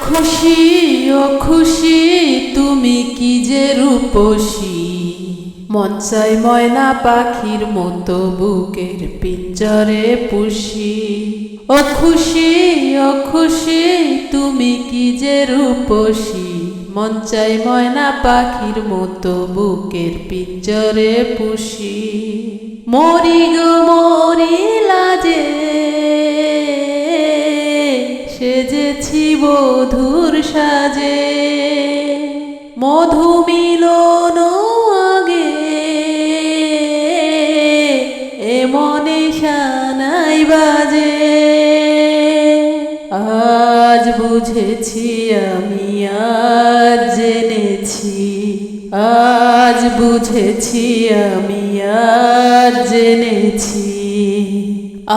খুশি ও খুশি তুমি কি যে রূপসী, মন চাই ময়না পাখির মতো বুকের পিঞ্জরে পুষি। ও খুশি তুমি কি যে রূপসী, মন চাই ময়না পাখির মতো বুকের পিঞ্জরে পুষি। মরি গো মরি লাজে সেজেছি বধুর সাজে, মধু মিলন আগে এমনে শানাই বাজে। আজ বুঝেছি আমি আজ জেনেছি, আজ বুঝেছি আমি আজ জেনেছি,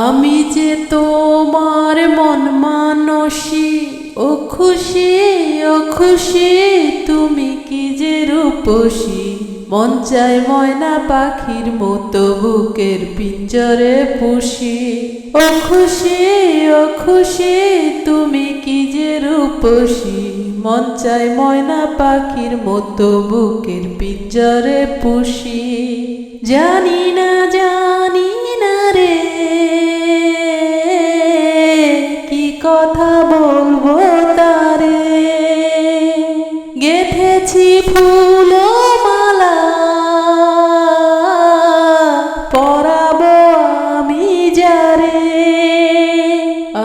আমি যে তোমার মন মানসী। ও খুশি তুমি কি যে রূপসী, মন চায় ময়না পাখির মতো বুকের পিঞ্জরে পুষি। ও খুশি তুমি কি যে রূপসী, মন চায় ময়না পাখির মতো বুকের পিঞ্জরে পুষি। জানি না রে কি কথা বলবো তারে, গেথেছি ফুল মালা পরাবো আমি যারে।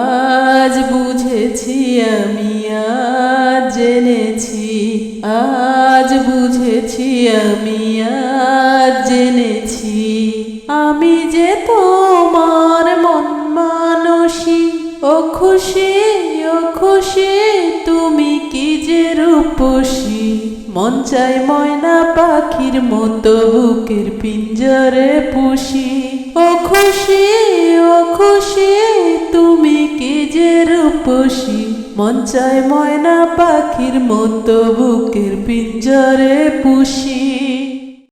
আজ বুঝেছি আমি আজ জেনেছি, আজ বুঝেছি আমি আজ জেনেছি, আমি যে তোমার মন মানসী। ও খুশি তুমি কি যে রূপসী, মন চাই ময়না পাখির মতো বুকের পিঞ্জরে পুষি। ও খুশি তুমি কি যে রূপসী, মন চাই ময়না পাখির মতো বুকের পিঞ্জরে পুষি।